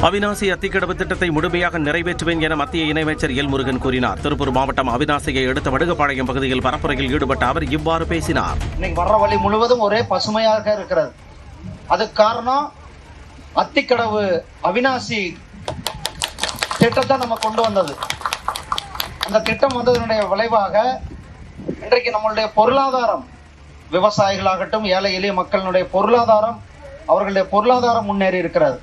அவிநாசி அத்திக்கடவு திட்டத்தை முழுமையாக நிறைவேற்றுவேன் என மத்திய இணையமைச்சர் எல் முருகன் கூறினார். திருப்பூர் மாவட்டம் அவிநாசியை அடுத்த வடுகப்பாளையம் பகுதியில் பரப்புரையில் ஈடுபட்ட அவர் இவ்வாறு பேசினார். இன்னைக்கு வர்ற வழி முழுவதும் ஒரே பசுமையாக இருக்கிறது. அதுக்கு காரணம் அத்திக்கடவு அவிநாசி திட்டத்தை நம்ம கொண்டு வந்தது. அந்த திட்டம் வந்ததனுடைய விளைவாக இன்றைக்கு நம்மளுடைய பொருளாதாரம், விவசாயிகளாகட்டும் ஏழை எளிய மக்களுடைய பொருளாதாரம், அவர்களுடைய பொருளாதாரம் முன்னேறி இருக்கிறது.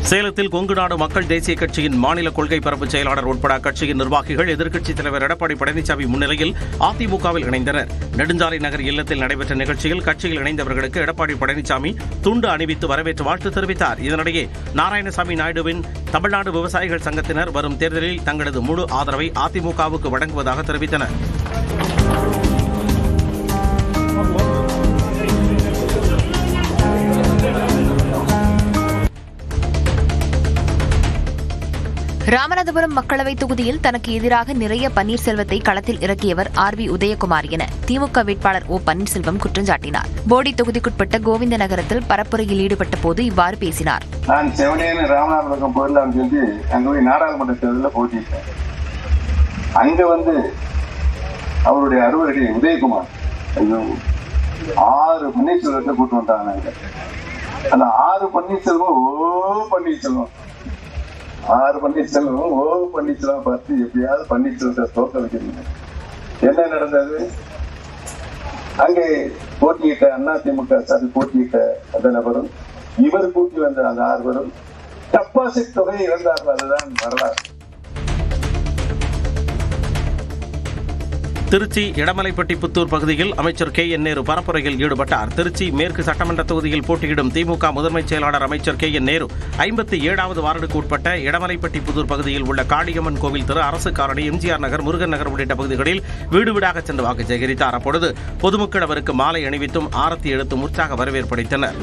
சேலத்தில் கொங்கு நாடு மக்கள் தேசிய கட்சியின் மாநில கொள்கை பரப்பு செயலாளர் உட்பட அக்கட்சியின் நிர்வாகிகள் எதிர்க்கட்சித் தலைவர் எடப்பாடி பழனிசாமி முன்னிலையில் அதிமுகவில் இணைந்தனர். நெடுஞ்சாலை நகர் இல்லத்தில் நடைபெற்ற நிகழ்ச்சியில் கட்சியில் இணைந்தவர்களுக்கு எடப்பாடி பழனிசாமி துண்டு அணிவித்து வரவேற்று வாழ்த்து தெரிவித்தார். இதனிடையே நாராயணசாமி நாயுடுவின் தமிழ்நாடு விவசாயிகள் சங்கத்தினர் வரும் தேர்தலில் தங்களது முழு ஆதரவை அதிமுகவுக்கு வழங்குவதாக தெரிவித்தனர். ராமநாதபுரம் மக்களவைத் தொகுதியில் தனக்கு எதிராக நிறைய பன்னீர்செல்வத்தை களத்தில் இறக்கியவர் ஆர்.வி. உதயகுமார் என திமுக வேட்பாளர் ஓ. பன்னீர்செல்வம் குற்றம் சாட்டினார். போடி தொகுதிக்குட்பட்ட கோவிந்த நகரத்தில் பரப்புரையில் ஈடுபட்ட போது இவ்வாறு பேசினார். நான் செவனேன்னு ராமநாதபுரம் போயிடலாம்னு சொல்லி அங்க போய் நாடாளுமன்ற தேர்தலில் போட்டிட்டேன். அங்க அவருடைய அறுவரடி உதயகுமார் 6 பன்னீர்செல்வத்தை கூட்டு வந்தாங்க. அந்த 6 பன்னீர்செல்வம் பார்த்து எப்படியாவது பன்னீர்செல்வத்தை தோற்க வைக்கிறீங்க. என்ன நடந்தது? அங்கே போட்டியிட்ட அதிமுக சார்பில் போட்டியிட்ட அந்த நபரும் இவர் கூட்டி வந்த அந்த 6 பேரும் டெபாசிட் தொகை இழந்தார்கள். அதுதான் வரலாறு. திருச்சி இடமலைப்பட்டி புத்தூர் பகுதியில் அமைச்சர் KN நேரு பரப்புரையில் ஈடுபட்டார். திருச்சி மேற்கு சட்டமன்ற தொகுதியில் போட்டியிடும் திமுக முதன்மை செயலாளர் அமைச்சர் KN நேரு 57வது வார்டுக்கு உட்பட்ட இடமலைப்பட்டி புத்தூர் பகுதியில் உள்ள காளியம்மன் கோவில் திரு, அரசு காலனி, MGR நகர், முருகன் நகர் உள்ளிட்ட பகுதிகளில் வீடு வீடாக சென்று வாக்கு சேகரித்தார். அப்பொழுது பொதுமக்கள் அவருக்கு மாலை அணிவித்தும் ஆரத்தி எடுத்தும் உற்சாக வரவேற்பளித்தனர்.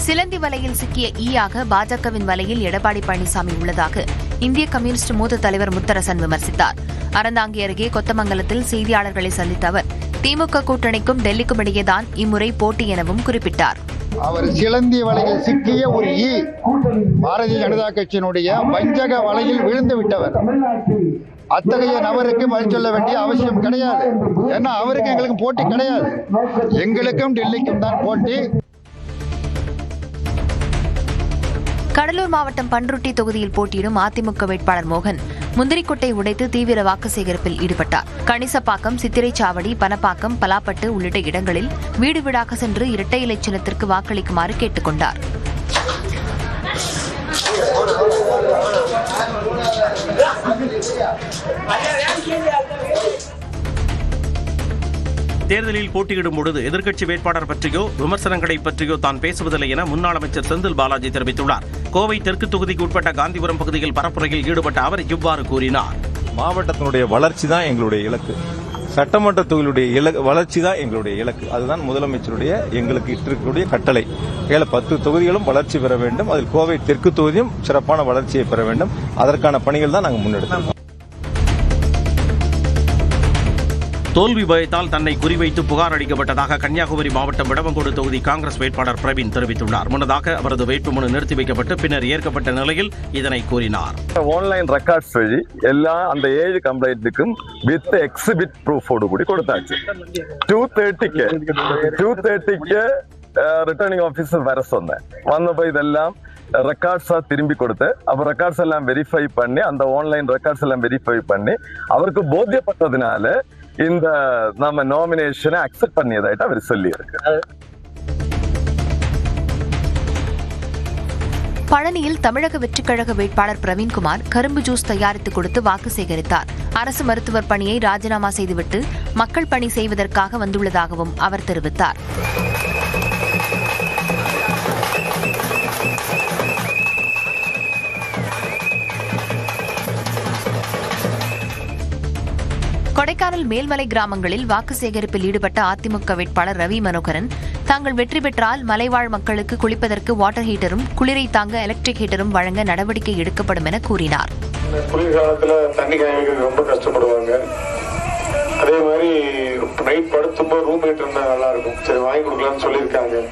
சிலந்தி வலையில் சிக்கிய ஈயாக பாஜகவின் வலையில் எடப்பாடி பழனிசாமி உள்ளதாக இந்திய கம்யூனிஸ்ட் மூத்த தலைவர் முத்தரசன் விமர்சித்தார். அறந்தாங்கி அருகே கொத்தமங்கலத்தில் செய்தியாளர்களை சந்தித்த அவர் திமுக கூட்டணிக்கும் டெல்லிக்கும் இடையேதான் இம்முறை போட்டி எனவும் குறிப்பிட்டார். அவர் சிலந்தி வலையில் சிக்கிய ஒரு ஈ, பாரதிய ஜனதா கட்சியினுடைய வஞ்சக வலையில் விழுந்து விட்டவர். அத்தகைய நபருக்கு பதில் சொல்ல வேண்டிய அவசியம் கிடையாது. ஏன்னா அவருக்கு எங்களுக்கும் போட்டி கிடையாது. எங்களுக்கும் டெல்லிக்கும் தான் போட்டி. கடலூர் மாவட்டம் பண்ருட்டி தொகுதியில் போட்டியிடும் அதிமுக வேட்பாளர் மோகன் முந்திரிக்கொட்டை உடைத்து தீவிர வாக்கு சேகரிப்பில் ஈடுபட்டார். கணிசப்பாக்கம், சித்திரைச்சாவடி, பனப்பாக்கம், பலாப்பட்டு உள்ளிட்ட இடங்களில் வீடு வீடாக சென்று இரட்டை இலை சின்னத்திற்கு வாக்களிக்குமாறு கேட்டுக் கொண்டார். தேர்தலில் போட்டியிடும் பொழுது எதிர்க்கட்சி வேட்பாளர் பற்றியோ விமர்சனங்களை பற்றியோ தான் பேசுவதில்லை என முன்னாள் அமைச்சர் செந்தில் பாலாஜி தெரிவித்துள்ளார். கோவை தெற்கு தொகுதிக்கு உட்பட்ட காந்திபுரம் பகுதியில் பரப்புரையில் ஈடுபட்ட அவர் இவ்வாறு கூறினார். மாவட்டத்தினுடைய வளர்ச்சி தான் எங்களுடைய இலக்கு. சட்டமன்ற தொகுதியுடைய வளர்ச்சி தான் எங்களுடைய இலக்கு. அதுதான் முதலமைச்சருடைய எங்களுக்கு இருக்கக்கூடிய கட்டளை. 10 தொகுதிகளும் வளர்ச்சி பெற வேண்டும். அதில் கோவை தெற்கு தொகுதியும் சிறப்பான வளர்ச்சியை பெற வேண்டும். அதற்கான பணிகள் தான் நாங்கள் முன்னெடுத்தோம். தோல்வி பயத்தால் தன்னை குறிவைத்து புகார் அளிக்கப்பட்டதாக கன்னியாகுமரி மாவட்டம் விடவங்கோடு தொகுதி காங்கிரஸ் வேட்பாளர் பிரவீன் தெரிவித்துள்ளார். முன்னதாக அவரது வேட்புமனு நிறுத்தி வைக்கப்பட்டு பின்னர் ஏற்கப்பட்ட நிலையில் இதனை கூறினார். ஆன்லைன் ரெக்கார்ட்ஸ் வழி எல்லா அந்த 7 கம்ப்ளைண்ட்டுக்கும் வித் எக்ஸிபிட் ப்ரூஃபோடு கூடி கொடுத்தாச்சு. 2:30க்கு ரிட்டர்னிங் ஆஃபீஸர் வர சொன்னேன். வந்தப்போ இதெல்லாம் ரெக்கார்ட்ஸா திரும்பி கொடுத்து அப்ப ரெக்கார்ட்ஸ் எல்லாம் வெரிஃபை பண்ணி அந்த ஆன்லைன் ரெக்கார்ட்ஸ் எல்லாம் வெரிஃபை பண்ணி அவருக்கு போத்தியப்பட்டதுனால இந்த நம்ம நாமினேஷனை அக்செப்ட் பண்ணியதாயிட்டு அவர் சொல்லி இருக்கு. பழனியில் தமிழக வெற்றிக்கழக வேட்பாளர் பிரவீன்குமார் கரும்பு ஜூஸ் தயாரித்து கொடுத்து வாக்கு சேகரித்தார். அரசு மருத்துவர் பணியை ராஜினாமா செய்துவிட்டு மக்கள் பணி செய்வதற்காக வந்துள்ளதாகவும் அவர் தெரிவித்தார். கொடைக்கானல் மேல்மலை கிராமங்களில் வாக்கு சேகரிப்பில் ஈடுபட்ட அதிமுக வேட்பாளர் ரவி மனோகரன் தாங்கள் வெற்றி பெற்றால் மலைவாழ் மக்களுக்கு குளிப்பதற்கு வாட்டர் ஹீட்டரும், குளிரை தாங்க எலக்ட்ரிக் ஹீட்டரும் வழங்க நடவடிக்கை எடுக்கப்படும் என கூறினார். குளிர்காலத்துல தண்ணி காய வைக்கிறது ரொம்ப கஷ்டப்படுவாங்க. அதே மாதிரி நைட் படுத்தும்போது ரூம் ஹீட்டர் இருந்தா நல்லா இருக்கும். சரி, வாங்கி கொடுக்கலாம்னு சொல்லியிருக்காங்க.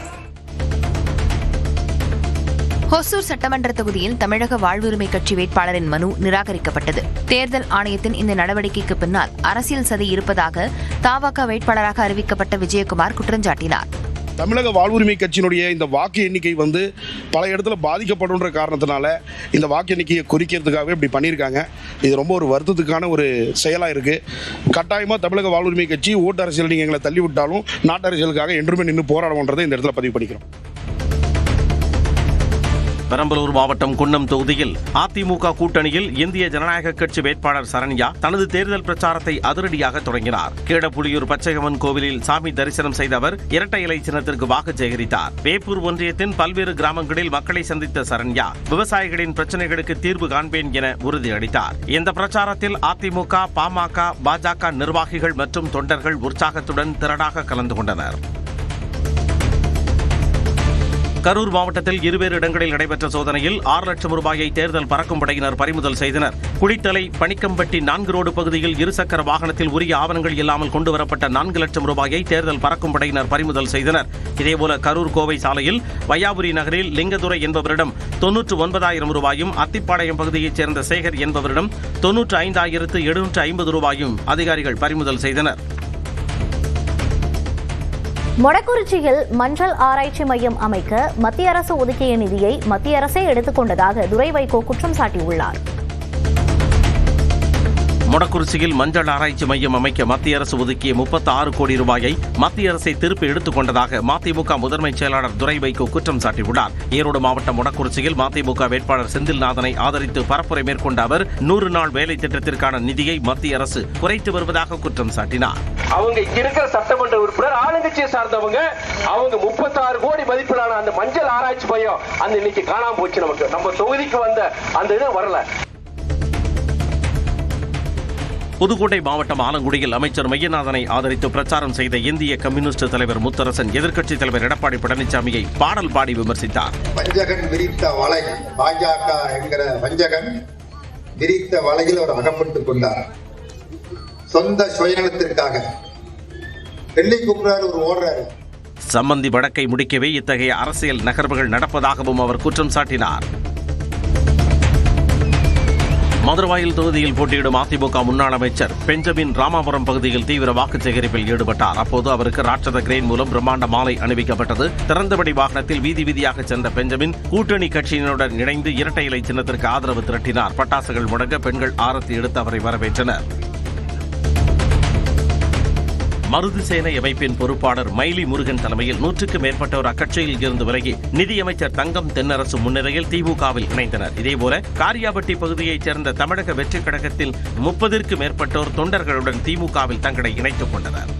ஹொசூர் சட்டமன்ற தொகுதியில் தமிழக வாழ்வுரிமை கட்சி வேட்பாளரின் மனு நிராகரிக்கப்பட்டது. தேர்தல் ஆணையத்தின் இந்த நடவடிக்கைக்கு பின்னால் அரசியல் சதி இருப்பதாக தமாக வேட்பாளராக அறிவிக்கப்பட்ட விஜயகுமார் குற்றஞ்சாட்டினார். தமிழக வாழ்வுரிமை கட்சியினுடைய இந்த வாக்கு எண்ணிக்கை பல இடத்துல பாதிக்கப்படுன்ற காரணத்தினால இந்த வாக்கு எண்ணிக்கையை குறிக்கிறதுக்காகவே இப்படி பண்ணியிருக்காங்க. இது ரொம்ப ஒரு வருத்தத்துக்கான ஒரு செயலாக இருக்குது. கட்டாயமாக தமிழக வாழ்வுரிமை கட்சி ஓட்டு அரசியல் நீங்கள் எங்களை தள்ளி விட்டாலும் நாட்டு அரசியலுக்காக என்றுமே நின்று போராடுவோன்றதை இந்த இடத்துல பதிவு பண்ணிக்கிறோம். பெரம்பலூர் மாவட்டம் குன்னம் தொகுதியில் அதிமுக கூட்டணியில் இந்திய ஜனநாயக கட்சி வேட்பாளர் சரண்யா தனது தேர்தல் பிரச்சாரத்தை அதிரடியாக தொடங்கினார். கீழப்புலியூர் பச்சையம்மன் கோவிலில் சாமி தரிசனம் செய்த அவர் இரட்டை இலை சின்னத்திற்கு வாக்கு சேகரித்தார். வேப்பூர் ஒன்றியத்தின் பல்வேறு கிராமங்களில் மக்களை சந்தித்த சரண்யா விவசாயிகளின் பிரச்சனைகளுக்கு தீர்வு காண்பேன் என உறுதியளித்தார். இந்த பிரச்சாரத்தில் அதிமுக, பாமக, பாஜக நிர்வாகிகள் மற்றும் தொண்டர்கள் உற்சாகத்துடன் திரளாக கலந்து கொண்டனர். கரூர் மாவட்டத்தில் இருவேறு இடங்களில் நடைபெற்ற சோதனையில் 6 லட்சம் ரூபாயை தேர்தல் பறக்கும் படையினர் பறிமுதல் செய்தனர். குளித்தலை பணிக்கம்பட்டி 4 ரோடு பகுதியில் இருசக்கர வாகனத்தில் உரிய ஆவணங்கள் இல்லாமல் கொண்டுவரப்பட்ட 4 லட்சம் ரூபாயை தேர்தல் பறக்கும் படையினர் பறிமுதல் செய்தனர். இதேபோல கரூர் கோவை சாலையில் வையாபுரி நகரில் லிங்கதுரை என்பவரிடம் 99,000 ரூபாயும், அத்திப்பாளையம் பகுதியைச் சேர்ந்த சேகர் என்பவரிடம் 95,750 ரூபாயும் அதிகாரிகள் பறிமுதல் செய்தனர். மொடக்குறிச்சியில் மஞ்சள் ஆராய்ச்சி மையம் அமைக்க மத்திய அரசு ஒதுக்கிய நிதியை மத்திய அரசே எடுத்துக் கொண்டதாக துரை வைகோ குற்றம் சாட்டியுள்ளார். மொடக்குறிச்சியில் மஞ்சள் ஆராய்ச்சி மையம் அமைக்க மத்திய அரசு ஒதுக்கிய 36 கோடி ரூபாயை மத்திய அரசை திருப்பி எடுத்துக் கொண்டதாக மதிமுக முதன்மை செயலாளர் துரை வைகோ குற்றம் சாட்டியுள்ளார். ஈரோடு மாவட்டம் மொடக்குறிச்சியில் மதிமுக வேட்பாளர் செந்தில்நாதனை ஆதரித்து பரப்புரை மேற்கொண்ட அவர் 100 நாள் வேலை திட்டத்திற்கான நிதியை மத்திய அரசு குறைத்து வருவதாக குற்றம் சாட்டினார். அவங்க இருக்கிற சட்டமன்ற உறுப்பினர் ஆளுங்கட்சியை சார்ந்தவங்க, அவங்க 36 கோடி மதிப்பிலான அந்த மஞ்சள் ஆராய்ச்சி மையம் அந்த இன்னைக்கு காணாம போச்சு. நமக்கு நம்ம தொகுதிக்கு வந்த அந்த இது வரல. புதுக்கோட்டை மாவட்டம் ஆலங்குடியில் அமைச்சர் மையநாதனை ஆதரித்து பிரச்சாரம் செய்த இந்திய கம்யூனிஸ்ட் தலைவர் முத்தரசன் எதிர்க்கட்சித் தலைவர் எடப்பாடி பழனிசாமியை பாடல் பாடி விமர்சித்தார். வஞ்சகன் விரித்த வலை, பாஜக என்கிற வஞ்சகன் விரித்த வலையில் அவர் அகப்பட்டுக் கொண்டார். சொந்த சுயநலத்திற்காக டெல்லி கூப்பிடுறாரு, ஒரு ஓடுறாரு. சம்பந்தி வழக்கை முடிக்கவே இத்தகைய அரசியல் நகர்வுகள் நடப்பதாகவும் அவர் குற்றம் சாட்டினார். மதுரவாயில் தொகுதியில் போட்டியிடும் அதிமுக முன்னாள் அமைச்சர் பெஞ்சமின் ராமாபுரம் பகுதியில் தீவிர வாக்கு சேகரிப்பில் ஈடுபட்டார். அப்போது அவருக்கு ராட்சத கிரேன் மூலம் பிரம்மாண்ட மாலை அணிவிக்கப்பட்டது. திறந்தபடி வாகனத்தில் வீதி வீதியாக சென்ற பெஞ்சமின் கூட்டணி கட்சியினருடன் இணைந்து இரட்டை இலை சின்னத்திற்கு ஆதரவு திரட்டினார். பட்டாசுகள் முழங்க பெண்கள் ஆரத்தி எடுத்து அவரை வரவேற்றனர். மருது சேனை அமைப்பின் பொறுப்பாளர் மயிலி முருகன் தலைமையில் 100க்கும் மேற்பட்டோர் அக்கட்சியில் இருந்து விலகி நிதியமைச்சர் தங்கம் தென்னரசு முன்னிலையில் திமுகவில் இணைந்தனர். இதேபோல காரியாபட்டி பகுதியைச் சேர்ந்த தமிழக வெற்றிக் கழகத்தில் 30க்கும் மேற்பட்டோர் தொண்டர்களுடன் திமுகவில் தங்களை இணைத்துக் கொண்டனர்.